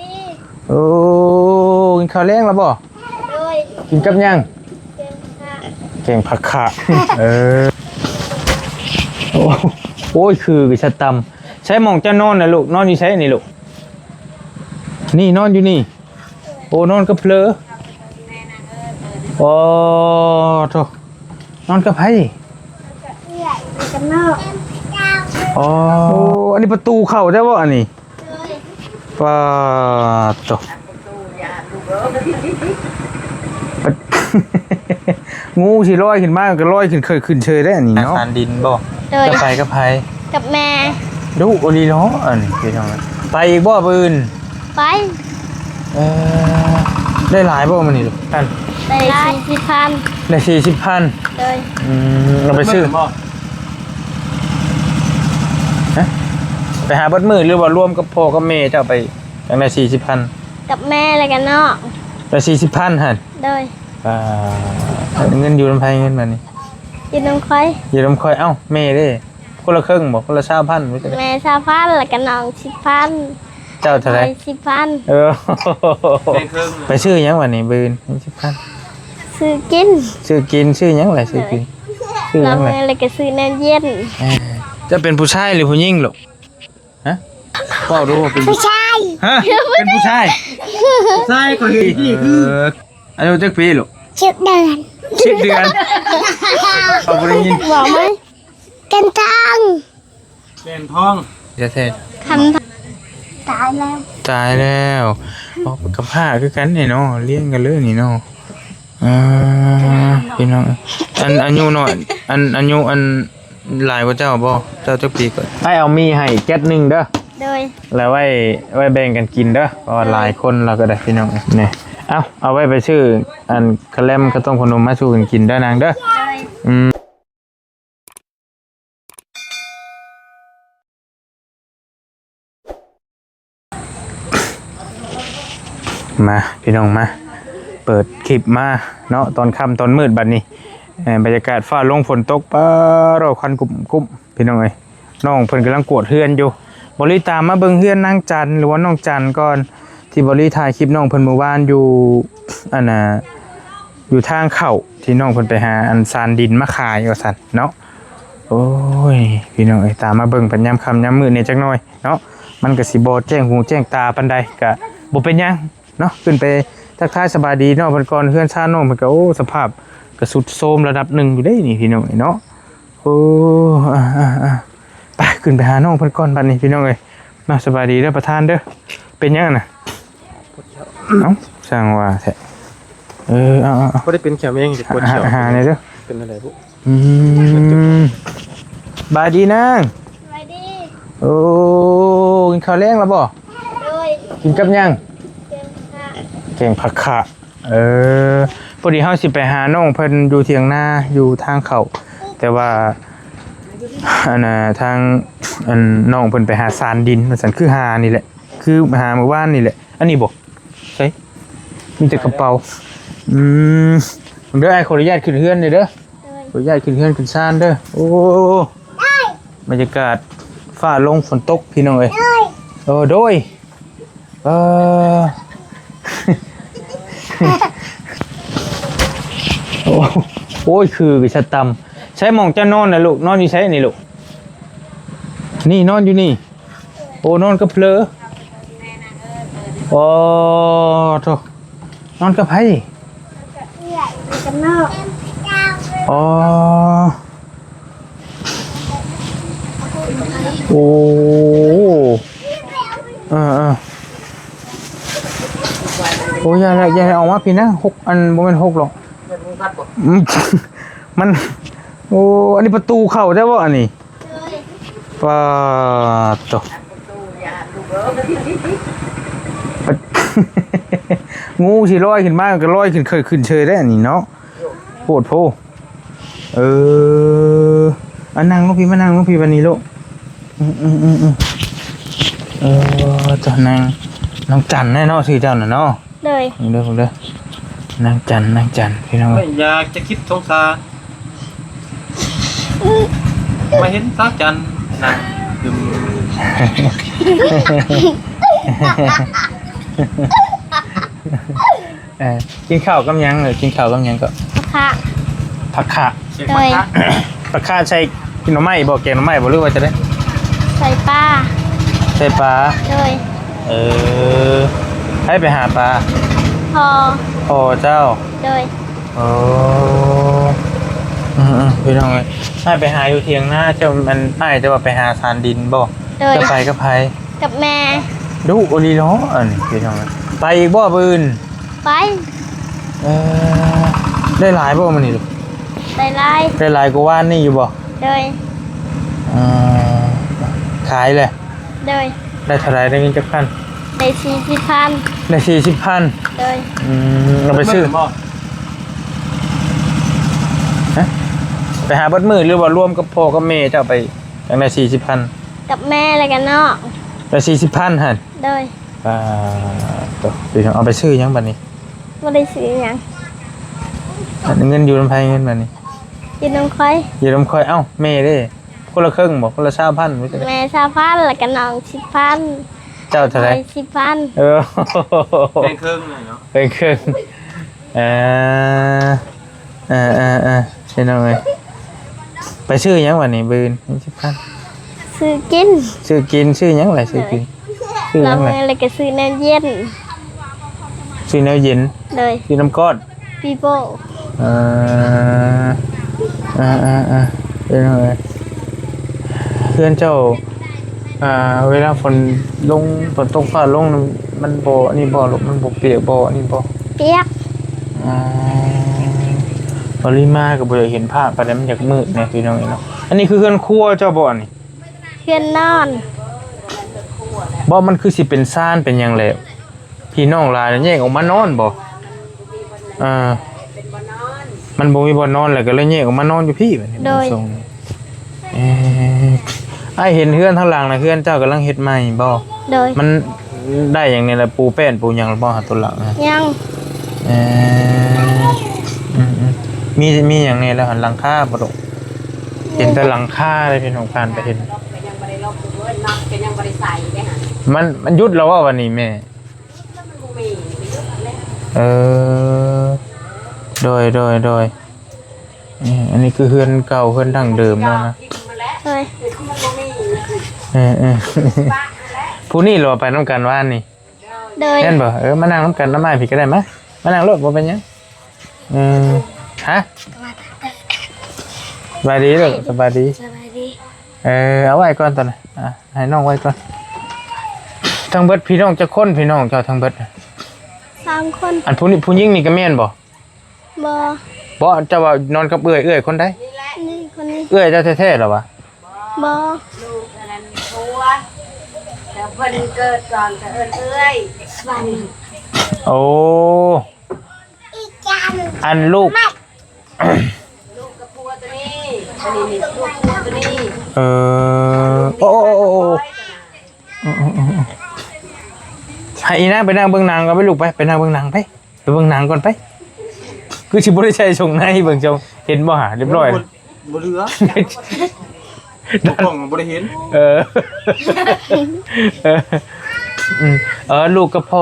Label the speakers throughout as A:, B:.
A: ดี
B: โอ้กินข้าวแรงแล้วบ่
A: โดย
B: กินกับยัง
A: เก่งค่ะ
B: แกงผักขะเออโอ้ยคือกิชะตำใช้หมองจะนอนนะลูกนอนอยู่ใช้นี่ลูกนี่นอนอยู่นี่โอ้นอนกับเพลอโอ้โธ่นอนกับไผ
A: กันนอก
B: อ๋ออันนี้ประตูเข้าได้บ่อันนี้ปาโตงูสิลอยขึ้นมาก็ลอยขึ้นเคยขึ้นเชยได้อันนี้เนาะทานดินบ่จะไปกับไผ
A: กับแม่
B: ดูโอลีเนาะอันนี้พี่น้องไปอีกบ่ปืน
A: ไป
B: ได้หลายบ่มื้อนี้ลูกท่าน
A: ได้40,000
B: ได้40,000
A: เลย
B: เราไปซื้อฮะไปหาเบิดมือหรือว่ารวมกับพ่อกับแม่เจ้าไปจังได้40,000
A: กับแม่แล้วกันนอก
B: ได้40,000หั่น
A: เลย
B: เงินอยู่นำไผเงินมานี่
A: อยู่น้ำค่อย
B: อยู่นำค่อยเอ้าแม่เด้คนละครึ่งบ่คนละ20,000ว่าจังได๋
A: แม่20,000แล้วกันน้อง10,000
B: เจ้าเท่าไหร่
A: 10,000
B: ไปซื้อหยังวันนี้บืน10,000
A: ซื้อกิน
B: ซื้อหยังล่ะซื้อกิน
A: ซื้อหยังล่ะแล้วก็ซื้อน้ำเย็น
B: จะเป็นผู้ชายหรือผู้หญิงลูกฮะเว้าดูว่าเป็น
A: ผู้ชาย
B: ฮะเป็นผู้ชายใช่ก็คืออายุจักปีลูก
A: 10 เดือน
B: เอาบ่ได้ยิน
A: บอกมั้ยกันทอง
B: เป็นทองจะเทศ
A: คันตาย
B: แล้วอ๋อกับผ้าคือกันนี่เนาะเลี้ยงกันเลยนี่เนาะพี่น้องอายุน้อยอายุหลายกว่าเจ้าบ่เจ้าจักปีก่อนให้เอามีให้แก๊สนึงเด้อ
A: โดย
B: แล้วไว้แบ่งกันกินเด้อเพราะหลายคนเราก็ได้พี่น้องนี่เอาไว้ไปชื่ออันคาแลมก็ต้องพนมมาสู่กันกินเด้อนางเด้อมาพี่น้องมาเปิดคลิปมาเนาะตอนค่ำตอนมืดบัดนี้บรรยากาศฟ้าลงฝนตกป้าเราควันกุ้มพี่น้องเอ้ยน้องเพิ่นกำลังกวดเฮือนอยู่บริตามมาเบิ่งเฮือนนางจันหรือว่าน้องจันก่อนที่บริถ่ายคลิปน้องเพิ่นเมื่อวานอยู่อันน่ะอยู่ทางเข้าที่น้องเพิ่นไปหาอันซานดินมาขายว่าซั่นเนาะโอ้ยพี่น้องเอ้ยตามมาเบิ่งปัญญามค่ำยามมื้อนี่จักหน่อยเนาะมันก็สิบ่แจ้งหูแจ้งตาปานใดก็บ่เป็นหยังเนาะขึ้นไปทักทายสบายดีเนาะเพิ่นก่อนเฮือนชาโน่เพิ่นก็โอ้สภาพก็สุดโทรมระดับหนึ่งอยู่ได้นี่พี่น้องเนาะโอ้ไปขึ้นไปหาน้องเพิ่นก่อนบัดนี้พี่น้องเอ้ยมาสบายดีเด้อประธานเด้อเป็นยังน่ะเอ้าสร้างว่าแท้เอา
C: บ่ได้เป็นแขมเองสิปวดเขียว
B: หานี่เด้อ
C: เป็นอะไรบุ
B: บายดีนาง
A: บายดี
B: โอ้กินข้าวแรงแล้วบ่
A: โดย
B: กินกับยังแกงผักขะพอดีเฮาสิไปหาน้องเพิ่นอยู่เถียงนาอยู่ทางเขาแต่ว่าอันน่ะทางอันน้องเพิ่นไปหาซานดินว่าซั่นคือหานี่แหละคือหาเมื่อวานนี่แหละอันนี้บ่ใช่มีแต่กระเป๋าเด้อไอ้ขออนุญาตขึ้นเฮือนเด้อขออนุญาตขึ้นเฮือนขึ้นซานเด้อโอ้บรรยากาศฟ้าลงฝนตกพี่น้องเอ้ยโดยโอ้ยคือกิชะตำใช้หมองจะนอนนะลูกนอนอยู่ใช้นี่ลูกนี่นอนอยู่นี่โอ้นอนกับเพลอโอ้โธ่นอนกับไผ
A: กันนอก
B: อ๋อโอ้โอ้ยอย่าออกมาพี่นะ6อันบ่แม่น6หรอกมันโอ้อันนี้ประตูเข้าได้บ่อันนี้ปาโตงูสิลอยขึ้นมาก็ลอยขึ้นเคยขึ้นเชยได้อันนี้เนาะโคตรโพอันนั่งลูกพี่มานั่งลูกพี่วันนี้ลูกจะนั่งน้องจันแน่เนาะชื่อเจ้าน่ะเนาะ
A: เลย
B: นี่เด้อผมเด้อนั่งจันพี่น้อง
C: ไม่อยากจะคิดสงสารมาเห็นสาวจันนั่งดื่ม
B: กินข้าวกับหยังเลยกินข้าวกับหยังก็
A: ค่ะ
B: ผักขะ
A: โดย
B: ผักขะใช่กินหน่อไม้บ่แกงหน่อไม้บ่หรือว่าจะได้
A: ใส่ป้า
B: ใส่ปลา
A: โดย
B: ให้ไปหาปลา
A: พอ
B: พ่อเจ้า
A: โดย
B: โอ้พี่น้องเอ้ยให้ไปหาอยู่เถียงหน้าเจ้ามันอ้ายจะว่าไปหาสารดินบ่
A: โดย
B: จะไปกับไผ
A: กับแม่
B: ดูโอลีเนาะอันพี่น้องเอ้ยไปอีกบ่ปืน
A: ไป
B: ได้หลายบ่มื้อนี้ลูก
A: ได้ไล่
B: ได้หลายกว่าว่านนี่อยู่บ่
A: โดย
B: ขายเลย
A: โดย
B: ได้เท่าไหร่ได้เงินจักพัน
A: ได้40,000
B: ได้40,000
A: โดย
B: เราไปซื้อ
C: บ่
B: ฮะไปหาเบิดมือหรือว่ารวมกับพ่อกับแม่เจ้าไปจังได้40,000
A: กับแม่แล้วกันเนาะ
B: ได้40,000หั่น
A: โดย
B: ตัวพี่น้องเอาไปซื้อหยังบัดนี้
A: บ่ได้ซื้อหยัง
B: เงินอยู่ลำไพเงินบัดนี้
A: กินนมค่อย
B: อยู่ลำคอยเอ้าแม่เด้คนละครึ่งบ่คนละ20,000ไม่ใช่
A: แม่20,000แล้วกันน้อง10,000
B: เจ้าเท่าไหร่
A: 10,000
C: เป็นครึ่งเลยเนาะ
B: เป็นครึ่งพี่น้องเอ้ยไปซื้อหยังบัดนี้บืน10,000
A: ซื้อกิน
B: ซื้อกินซื้อหยังไรซื้อกินซื้อห
A: เรา
B: ยังไร
A: เลยก็ซื้อน้ำเย็น
B: ซื้อแนวเย็น
A: เลย
B: ซื้อน้ำก้อน
A: ปีโป้
B: เป็นไงเพื่อนเจ้าเวลาฝนลงฝนตกฟ้าลงมันบ่นี่บ่หรอกมันบ่เปียกบ่นี่บ่
A: เปียก
B: ปริมาก็บ่ได้เห็นภาพปานนั้นมันอยากมืดแน่พี่น้องเนาะอันนี้คือเฮือนครัวเจ้าบ่นี่
A: เพื่อนนอน
B: บ่มันคือสิเป็นซ่านเป็นหยังแหละพี่น้องหลายแยกออกมานอนบ่มันบ่มีบ่นอนแล้วก็เลยแยกออกมานอนอยู่พี่บัดนี้ทรงไอ้เห็นเฮือนทางหลังน่ะเฮือนเจ้ากำลังเฮ็ดใหม่บ่
A: โดย
B: มันได้อย่างนี้แหละปูแป้นปูหยังบ่หาตัวหลังนะ
A: ยัง
B: มีอย่างนี้แล้วหันหลังคาบ่ดอกเห็นแต่หลังคาเลยพี่น้องผ่านไปเห็นมันยุดแล้วว่าวันนี้แม่โดยอันนี้คือเฮือนเก่าเฮือนดั้งเดิมแล้วนะ
A: โดย
B: ผู้นี่รอไปน้ำกันว่านนี่
A: โดย
B: เล่นบ่มานั่งน้ำกันน้ำไม้พี่ก็ได้ไหมมานั่งรถบ่เป็นยังฮะสบายดีเลยสบายดี
A: สบายดี
B: เอาไว้ก่อนตอนนี้ให้น้องไว้ก่อนทั้งเบิดพี่น้องจะค้นพี่น้องเจ้าทั้งเบิด
A: 3 คน
B: อันผู้หญิงนี่ก็แม่นบ่
A: บอ
B: บ่เจ้าว่านอนกับเอื้อยคนใด
A: นี่คนนี้
B: เอื้อยเจ้าแท้ๆหรอวะ
A: บอ
D: แต่เพิ่นเกิดก่อนแต่เอิ้นเอ้ย
A: วัน
B: โอ้
A: อีจัน
B: อันลูก
D: ลูกกับพัวตัวนี้อันนี้นี่ลูกพัวตัวนี้
B: โอ้ให้อีนางไปนั่งเบิ่งหนังก็ไปลูกไปนั่งเบิ่งหนังไปเบิ่งหนังก่อนไปคือสิบ่ได้ใช้ส่งในเบิ่งเจ้าเห็นบ่หาเรียบร้อย
C: บ่เหลือบ่กล้องบ่ได้เห็น
B: ลูกกับพ่อ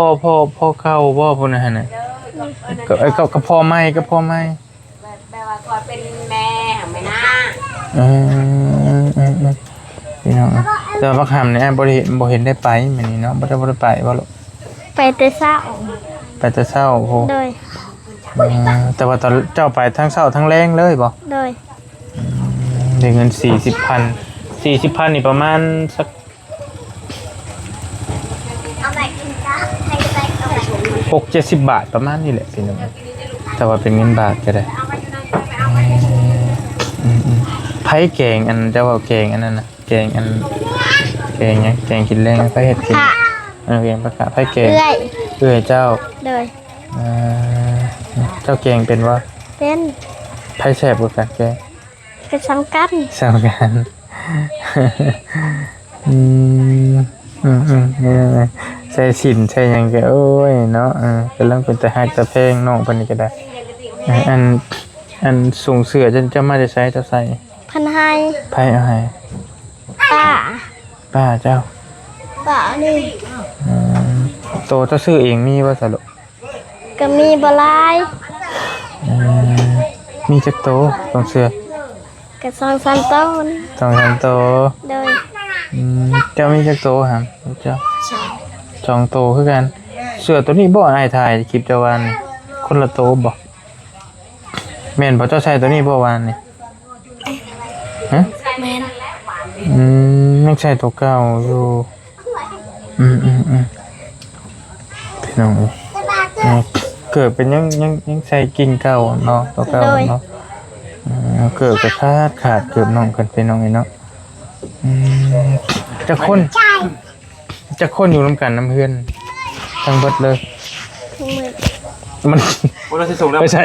B: เข้าบ่พุ่นน่ะน่ะกับพ่อไม่กับพ่อไม่
D: แปลว่าคอยเป็นแม่ของแม่นา
B: พี่น้องแต่ว่าบักหำเนี่ยบ่เห็นได้ไปมื้อนี้เนาะบ่ได้ไปบ่ลูก
A: ไปแต่เช้า
B: ไปแต่เช้าโห
A: โดย
B: แต่ว่าตอนเจ้าไปทั้งเช้าทั้งแรงเลยบ่
A: โดย
B: ได้เงิน 40,000นี่ประมาณสัก
A: เอาไปกินจ้าให้ไปเอาไป
B: 6-70 บาทประมาณนี้แหละพี่น้องแต่ว่าเป็นเงินบาทก็ได้ไผแกงอันเจ้าว่าแกงอันนั้นน่ะแกงอันแกงหยังแกงกินแรงไผเฮ็ดกิน
A: ค่ะ
B: แกงปลาไผแกง
A: เอื้อย
B: เอ้ยเจ้า
A: โดย
B: เจ้าแกงเป็นว่า
A: เป็น
B: ไผแซ่บกว่ากันแกง
A: กระชังกัน
B: สำคัญใช่สินใช่ยังก็โอ้ยเนาะกำลังเป็นแต่ฮักแต่เพลงน้องปานนี้ก็ได้อันสูงเสือจะมาจะใช้จะใส่
A: พันให้
B: ไผเอาให้
A: ป้า
B: ป้าเจ้า
A: ป้านี่
B: โตเจ้าซื้อเองมีบ่ซะลูก
A: ก็มีบ่หลาย
B: มีจักโตต้องเสื้อ
A: ก็2-3ต้น
B: ต้องทำโต
A: โดย
B: เจ้ามีจักโตครับเจ้าสองโตคือกันเสื้อตัวนี้บ่อ้ายถ่ายคลิปเจ้าวานนี่คนละโตบ่แม่นบ่เจ้าใช้ตัวนี้บ่วานนี่ฮะ
A: แม่น
B: ยังใช้ตัวเก่าอยู่พี่น้องเอ้ยเกิดเป็นยังใช้กิ่งเก่าเนาะตัวเก่าเนาะเกิดก็ขาดเกิดน้องกันพี่น้องเอ้ยเนาะจะคนอยู่ร่วมกันน้ำเพื่อนทั้งเบิดเลย
A: ทุกมื้อ
B: มัน
C: เราจะส่งแล้ว
B: ไม่ใช่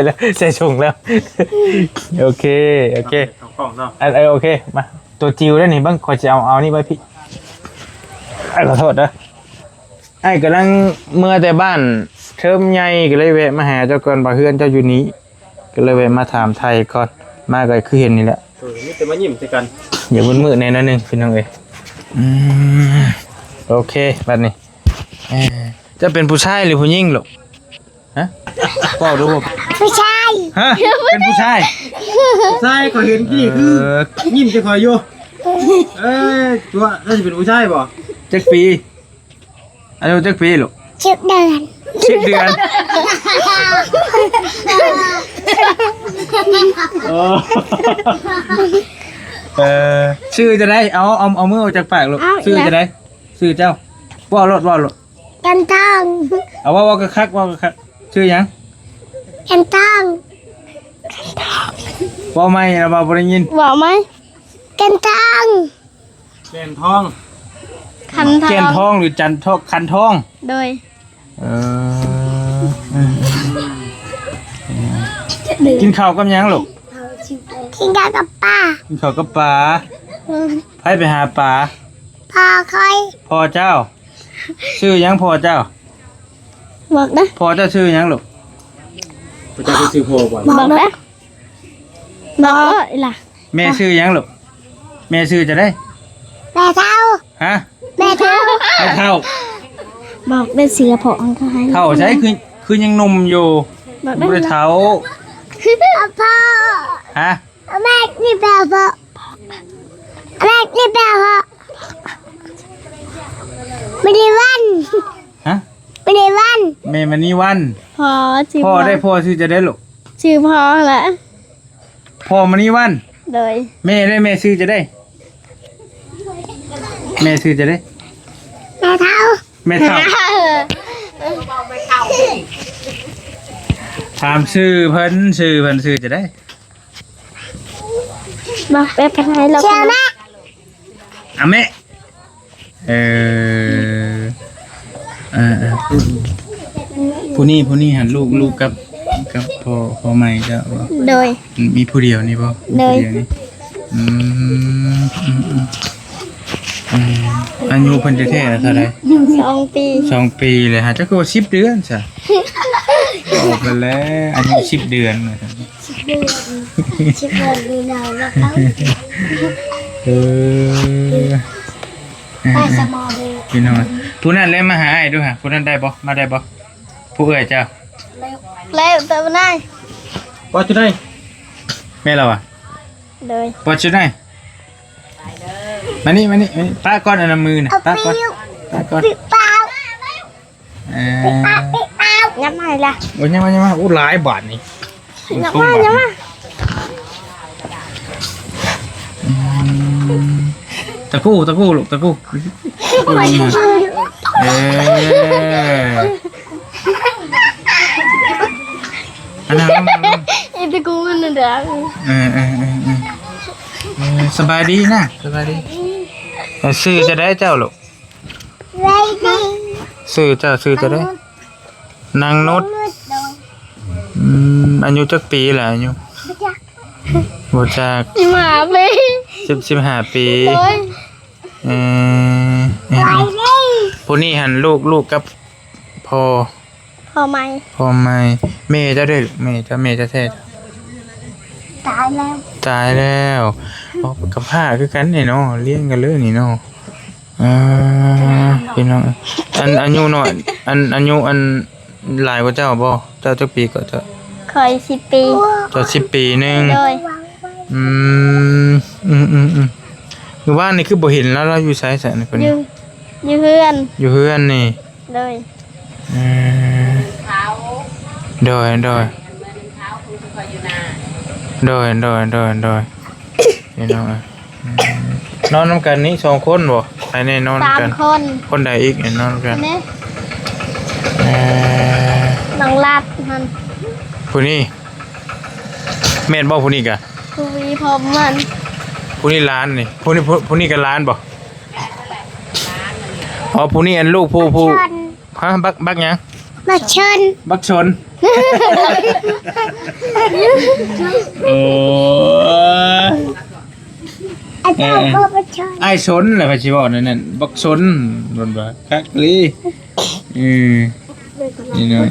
B: แล้วใช่ชงแล้วโอเค
C: เอากล่องเนาะ
B: โอเคมาตัวจิวได้นี่บ้างขอจะเอานี่ไว้พี่ขอโทษนะไอ้กำลังเมื่อแต่บ้านเทิมใหญ่ก็เลยแวะมาหาเจ้าก่อนบ่าเฮือนเจ้าอยู่นี้ก็เลยแวะมาถามไทยก่อนมาก็คือเห็นนี่แหละ
C: นี่จะมายิ้มใส่กัน
B: อย่ามืดๆในนั้นนึงพี่น้องเอ้ยโอเคบัดนี้จะเป็นผู้ชายหรือผู้หญิงลูกฮะบอกดูบ่
A: ผู้ชาย
B: ฮะเป็นผู้ชาย
C: ใช่ก็เห็นกี้คือยิ้มจะคอยอยู่ตัวน่าจะเป็นผู้ชายป่ะ
B: จักปีอายุจักปีลูก
A: 10 เดือน
B: 10 เดือนชื่อจะได้เอามือออกจากปากลูกชื่อจะได้ชื่อเจ้าว่ารถ
A: กันทอง
B: เอาว่าคักชื่อหยัง
A: กันทอง
B: ว่าไม่เราบ่ได้ยิน
A: บอกไหมกันทอง
C: แกนทอง
A: คันทอง
B: เกียนทองหรือจันทองคันทอง
A: โดย
B: กินข้าวกับหยังลูก
A: กินข้าวกับป้า
B: กินข้าวกับปลาไปหาปลา
A: พอคอย
B: พ่อเจ้า ชื่อหยังพ่อเจ้า
A: บอกนะ
B: พ่อเจ้าชื่อหยังลูก
C: พระเจ้าไปซื้อโพก่อน
A: บอกนะบอกล่ะ
B: แม่ชื่อหยังลูกแม่ชื่อจะได้
A: แม่เท่า
B: ฮะ
A: แม่เท่า
B: ไม่เท่า
A: บอกเป็นเสือผองเขาให้
B: เท่าใช่คือยังหนุ่มอยู่
A: บอก
B: ไม่ได้เท่า
A: พ่อ
B: ฮะ
A: แม่นี่แปลพ่อแม่นี่แปลพ่อไม่ได้วัน
B: ฮะ
A: ไม่ได้วัน
B: แม่มันนี่วัน
A: พ่อชื่อ
B: พ่อได้พ่อชื่อจะได้ลูก
A: ชื่อพ่อแหละ
B: พ่อมันนี่วัน
A: โดย
B: แม่ได้แม่ชื่อจะได้ แม่ชื่อจะได้
A: แม่เท่า
B: แม่เท่าถามชื่อเพิ่นชื่อจะได้
A: บอกไปพันให้เราเชื่อแม่
B: อ่ะแม่ผู้นี้หันลูกกับพ่อใหม่เจ้าบ่
A: โดย
B: มีผู้เดียวนี่บ่
A: เลย
B: ผู้ดีวนี่อายุเพิ่นจะแท้เท่าไหร่
A: 2 ปี
B: 2 ปีเลยฮะจักว่า10 เดือนซะออกไปแล้วอายุ10 เดือนนะครับ
A: ชิบเดือนดีแล้วแล้วเขา ไปสมอเลย
B: พี่น้องผู้นั้นเลยมาหาไอ้ด้วยฮะผู้นั้นได้บ่มาได้บ่ผู้เอ่ยเจ้า
A: แล้วแต่วันไหน
C: ว่าจะได้
B: แม่เราอ่ะ
A: โดย
B: บ่ชื่อได้มานี่ป้าก้อนอันละมือน่ะป้าก้อน
A: เปล่า ยับมาละ
B: โอ้ยยังมาอู้หลายบาทนี่
A: ยับมา
B: ตะกู้ลูกตะกู้อันนั้น
A: ไอ้ตะกูมันเด้อ
B: สบายดีนะสบายดีซื้อจะได้เจ้าลูก
A: ไรดี
B: ซื้อจะได้นางนุชอายุจักปีแหละอายุบ่จัก
A: มาไป
B: 15 ปี
A: โดยไรดี
B: ผู้นี้หันลูกกับพ่อ
A: พอไหม
B: พ่อไม่แม่เจ้าได้แม่จะแท้
A: ตายแล้ว
B: ตายแล้วกับผ้าคือกันนี่เนาะเลี้ยงกันเลยนี่เนาะ พี่น้องอันอายุน้อยอันอายุอันหลายกว่าเจ้าบ่เจ้าจักปีก็เจ้า
A: เคย10 ปี
B: เจ้า10 ปีนึง
A: โดย
B: อืมคือว่านี่คือบ่เห็นแล้วเราอยู่ไสซะนี่คน
A: อ
B: นี้
A: ยู่เพื่อน
B: อยู่เฮือนนี่
A: โดย
D: เขา
B: โดย
D: เมื่อเขาคุณคอยอยู่นา
B: พี่น้องนอนนำกันนี่2คนบ่ไปแน่นอนกัน
A: 3 คน
B: คนใดอีกนอนกัน
A: นี่น้องลัดมัน
B: ผู้นี้แม่นบ่ผู้นี้กะ
A: คุยผมมัน
B: ผู้นี้ล้านนี่ผู้นี้ก็ล้านบ่อ๋อผู้นี้อันลูกผู้ฮะบักหยัง
A: มาเชิญ
B: บักชนโอ้
A: อาจารย์ก็มาเชิญ
B: ไอ้ชนแหละพี่สิบอกนั่นบักชนบ่นบ่คักลีนี่เนาะ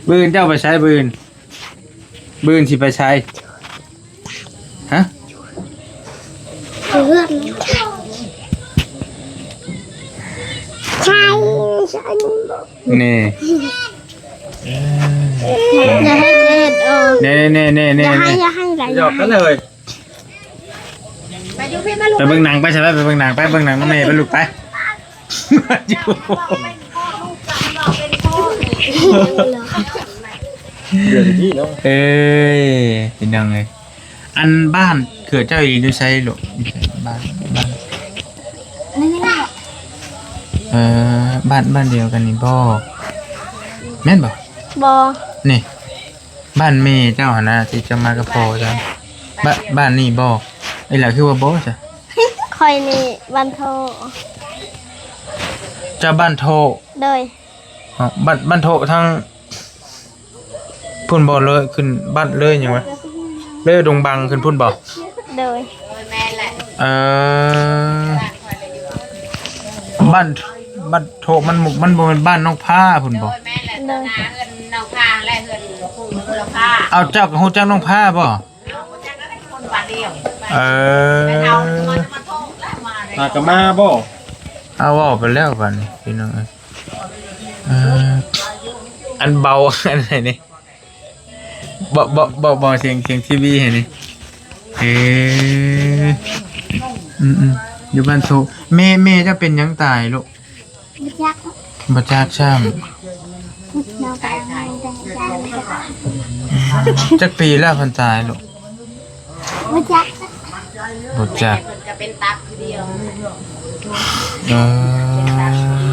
B: ปืนเจ้าไปใช้ปืนสิไปใช้ฮะ
A: เพื่อนใช่ฉัน
B: นี่
A: อย่าให้เด็ด
B: เน่
A: อย่าให้หลาย
C: หยอกกันเลย
D: ไปอยู่พี่มาลูก
B: ไปเบิ่งหนังไปใช่ไหมไปเบิ่งหนังน้องเมย์ไปลูกไปอยู่
C: เดือนที่เนาะ
B: เอ้ยเป็นยังไงอันบ้านเกิดเจ้าอีดูใช้ลูกบ้านบ้านเดียวกันนี่บ่แม่นบ่
A: บอ
B: นี่บ้านเมย์เจ้าหนนะที่จะมากับพ่อจ้ะบ้านนี่บ่ไอ้หล่ะคือว่าบ่จ้ะ
A: คอยนี่วันโท
B: เจ้าบ้านโท
A: โดย
B: อ๋อบ้านโททางพุ่นบ่เลยขึ้นบ้านเลยหยังวะเลยดงบังขึ้นพุ่นบ่
A: โดย
D: แม่แหละ
B: บ้านโทมันบ่เป็นบ้านน้องผ้าพุ่นบ่
D: แม่แหละนาเงินนอกพางและเงินคู่มูลค่า
B: เอาเจ้ากับฮู้จักน้องผ้าบ่
D: เอาจากนั้นคนบาทเดียว
B: เอา
D: มาโทษแล้วมาเลย
C: หากะมาบ่
B: เอาเว้าไปแล้วบัดนี้พี่น้องเอ้ยอันเบาอันไหนนี่บ่เสียงทีวีเห็นนี่อยู่บ้านโทแม่จะเป็นหยังตายลูก
A: ยักษ์
B: บ่จักช้ำ
A: น้องไปไหนได้
B: จักปีแล้วเพิ่นตายลูก
A: ไม่ยักษ์
B: บ่จัก
D: เพิ่นก็เป็นตับคือเดียว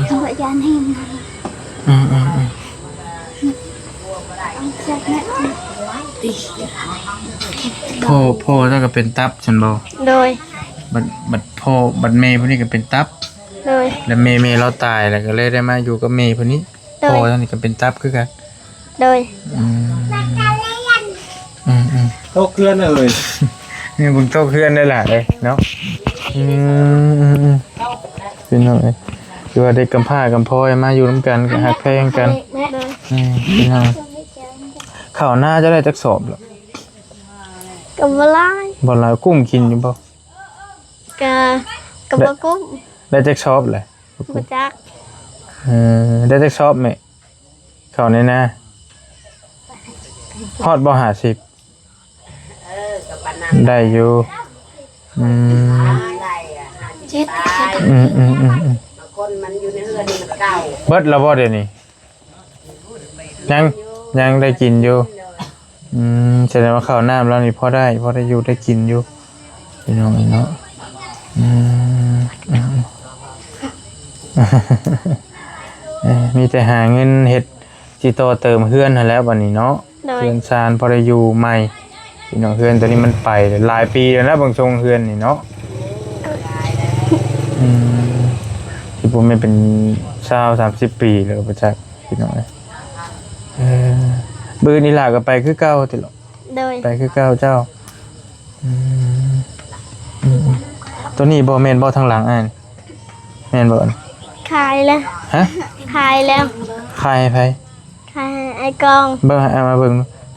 A: เขาบอกยันให้มา
B: อืม
A: เจ็บแม่
B: พ่อเจ้าก็เป็นตับฉันบ่
A: โดย
B: บัดพ่อบัดแม่พวกนี้ก็เป็นตับ
A: โดย
B: แล้วแม่เราตายแล้วก็เลยได้มาอยู่กับแม่พวกนี้พ่อเจ้านี่ก็เป็นตับคือกัน
A: โดย
B: อืม
C: โตเคลื่อนเลย
B: นี่บุญโตเพื่อนได้ล่ะเลยเนาะพี่น้องเอ้ยคือว่าได้กำพร้ากำพร้อยมาอยู่ร่วมกันก็ฮักแพงกัน
A: โดย
B: พี่น้องข้าวหน้าจะได้จักสอบหรอ
A: กับวลาย
B: บ่หลายกุ้มกินอยู่บ่
A: กับวกุ้ม
B: ได้จักสอบเลย
A: มาจัก
B: ได้จักสอบไหมข้าวในนาฮอดบ่50
D: กับปานนั้น
B: ได้อยู่
D: ได้
A: เจ็ด
D: บางคนมันอยู่ในเรือนนี่มันเก่า
B: เบิดแล้วบ่เดี๋ยวนี้ยังได้กินอยู่แสดงว่าข้าวน้ำแล้วนี่พอได้อยู่ได้กินอยู่พี่น้องเนาะมีแต่หาเงินเฮ็ดสิโตเติมเฮือนนั่นแหล้วบัดนี้เนาะ
A: โดย
B: เฮือนซานพอได้อยู่ใหม่พี่น้องเฮือนตัวนี้มันไปหลายปีแล้วนะบางทรงเฮือนนี่เนาะที่ผมไม่เป็น20-30 ปีเลยประจักษ์พี่น้องบืนนี่ล่ะก็ไปคือเก่าติหรอก
A: โดย
B: ไปคือเก่าเจ้าตัวนี้บ่แม่นบ่ทางหลังอ่านแม่นบ่
A: ขายแล้ว
B: ฮะ
A: ขายแล้ว
B: ขายให้ไผ
A: ขายไอ้กอง
B: เบิ่งเอามาเบิ่ง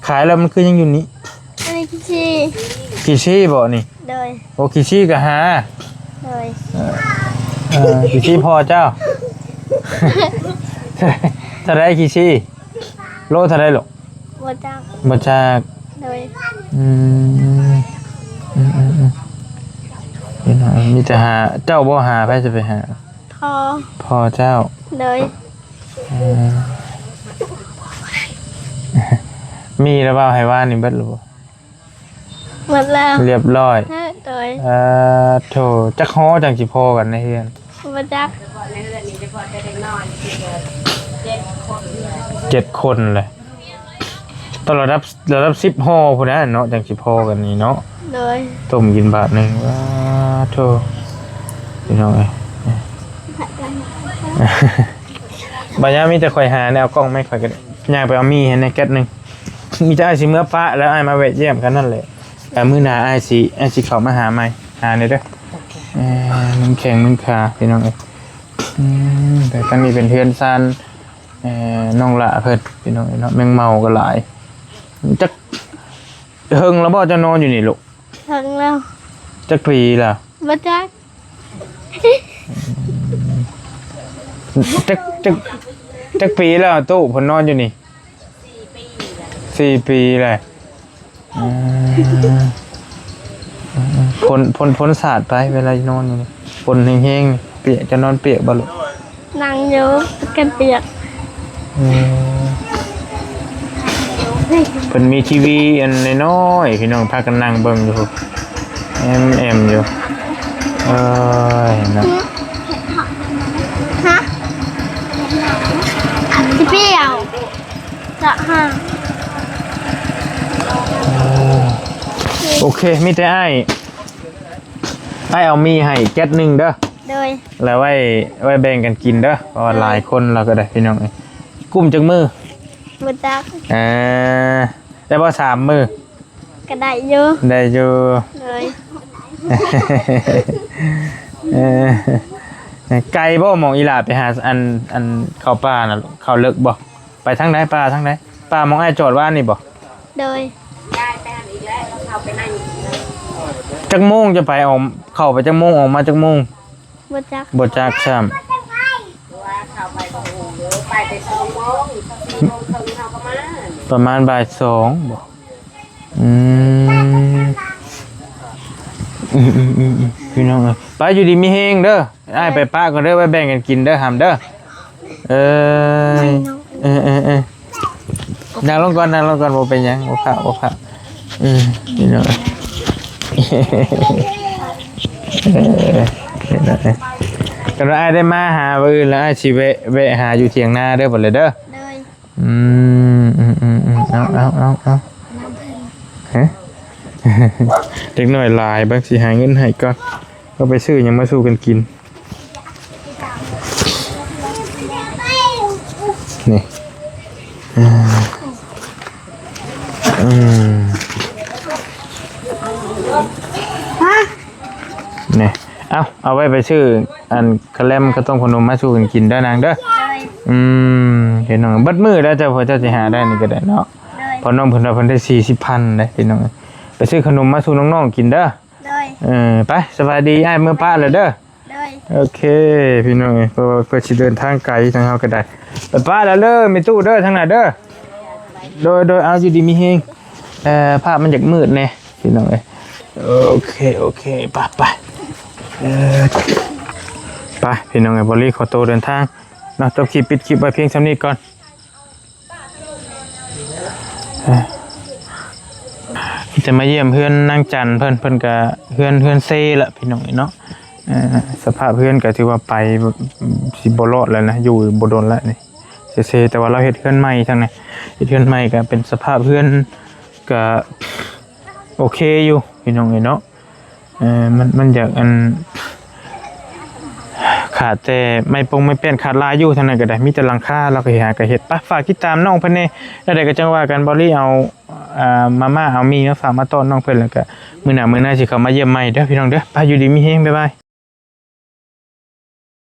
B: ขายแล้วมันคือยังอยู่นี่
A: อันนี้ชี้
B: กี่ซี่บ่นี่
A: โดย
B: โอ้กี่ซี่ก็หา
A: โด เลย
B: กี่ชีพอเจ้า ถ้าได้กี่ชีโลถ้าได้หรอก
A: บ่จัก
B: มาจาก
A: เลย
B: พี่น้องมีแต่หาเจ้าบ่หาไปจะไปหา
A: ทอ
B: พ่อเจ้า
A: เลย
B: มีแล้วเปล่าให้ว่านี่เบิดหรือบ่
A: หมดแล้ว
B: เรียบร้อย
A: เลย
B: โถจักฮ้อจังสิพอกันในเฮือน
A: บ่จัก
D: ในเรือนนี้จะพอจะเด็กน้อย
B: 7 คนเลยตอนระดับ10ฮ้อพุ่นนะเนาะจังสิพอกันนี่เนาะ
A: เลย
B: ต้มกินบาทหนึงว้าโถพี่น้องเอ้ยบัดนี้มีแต่ข่อยหาแนวกล้องไม่ข่อยก็ย่างไปเอามีให้ในแก๊สหนึงมีแต่อ้ายสิเมื่อปะแล้วอ้ายมาแวะเยี่ยมกันนั่นแหละแต่มื้อหน้าอ้ายสิเข้ามาหาใหม่หาหน่อยเด้อมันแข็งมันขาพี่น้องเอ้ยแต่กันนี้เป็นเพื่อนซ่านน้องละเพิ่นพี่น้องเอ้ยเนาะแมงเมาก็หลายจักเฮิงแล้วบ่จะนอนอยู่นี่ลูก
A: ถึงแล้ว
B: จักปีล่ะ
A: บ่จัก
B: จักปีแล้วตู้เพิ่นนอนอยู่นี่4 ปีเลยพ้นศาสตร์ไปเวลานอนอยู่นี่ฝนแห้งๆนี่เปียกจะนอนเปียกบ่ลูก
A: นั่งอยู่กันเปียก
B: เพิ่นมีทีวีอันน้อยๆพี่น้องพากันนั่งเบิ่งอยู่แอมอยู่นะ
A: ฮะสิเปรี้ยวจะหา
B: โอเคมีแต่อ้ายเอามีให้แก๊สหนึงเด้อ
A: เลย
B: แล้วไว้แบ่งกันกินเด้อเพราะว่าหลายคนเราก็ได้พี่น้องเอ้ยกุ้มจักมือ
A: บ่จัก
B: ได้บ่3 มือ
A: ก็ได้อยู่
B: ได้อยู่
A: เลย
B: ไกลบ่หมองอีหลาไปหาอันเข้าป่าน่ะเข้าเลิกบ่ไปทางไหนป่าทางไหนป่ามองอ้ายจอดว่านี่บ่
A: เลย
D: ย้ายไปหันอีกแล้วเราเข้าไปนั่งอยู่
B: จักโมงจะไปออกเข้าไปจักโมงออกมาจักโมง
A: บ่จัก
B: บ่จักซ้ำ
D: ว่าเข้าไปก็โอ้โหไปแต่2 โมง 4 โมงครึ่งเขาก็มา
B: ประมาณบ่าย2บ่พี่น้องเอ้ยไปอยู่ดีมีเฮงเด้ออ้ายไปป้าก่อนเด้อไว้แบ่งกันกินเด้อหำเด้อนั่งลงก่อนบ่เป็นหยังบ่พะพี่น้องกันว่าอ้ายได้มาหามื้ออื่นแล้วอ้ายสิแวะหาอยู่เถียงนาเด้อบ่เลยเด้อ
A: เลย
B: เอาฮะ เด็กหน่อยลายบางสิหาเงินให้ก่อนก็ไปซื้อยังมาสู้กันกินนี่นี่เอาไว้ไปซื้ออันกระแลมกระต้มขนมมาสู้กันกินได้นางเด้อ
A: เลย
B: เห็นน้องเบิดมือแล้วเจ้าพอเจ้าสิหาได้นี่ก็ได้เนาะ
A: เลย
B: พอน้องเพิ่นว่าเพิ่นได้40,000ได้พี่น้องไปซื้อขนมมาสู่น้องๆกินเด้อ
A: เลย
B: ไปสบายดีอ้ายเมื่อป้าเลยเด้อ
A: เลย
B: โอเคพี่น้องเพราะว่าเพิ่นสิเดินทางไกลทางเฮาก็ได้ไปป้าแล้วเด้อมีตู้เด้อทางไหนเด้อโดยเอาอยู่ดีมีเฮงภาพมันอยากมืดแน่พี่น้องเอ้ยโอเคไปไปพี่น้องเอ้ยบอลลี่ขอตัวเดินทางเนาะจบคลิปปิดคลิปไว้เพียงเท่านี้ก่อนจะมาเยี่ยมเพื่อนนางจันเพิ่นก็เพื่อนเซ่ละพี่น้องเนาะสภาพเพื่อนก็ถือว่าไปสิบ่รอดแล้วนะอยู่บ่โดนแล้วนี่เซ่แต่ว่าเราเฮ็ดเพื่อนใหม่ทั้งนั้นเฮ็ดเพื่อนใหม่ก็เป็นสภาพเพื่อนก็โอเคอยู่พี่น้องเนาะมันอยากอันขาดแต่ไม่เปลี่ยนขาดลายอยู่เท่านั้นก็ได้มีแต่หลังคาเราก็หาก็เฮ็ดไปฝากติดตามน้องเพิ่นแน่แล้วได้ก็จังว่ากันบอลลี่เอามาม่าเอามีมาฝากมาต้อนน้องเพิ่นแล้วก็มื้อหน้าสิเข้ามาเยี่ยมใหม่เด้อพี่น้องเด้อไปอยู่ดีมีเฮงบ๊ายบาย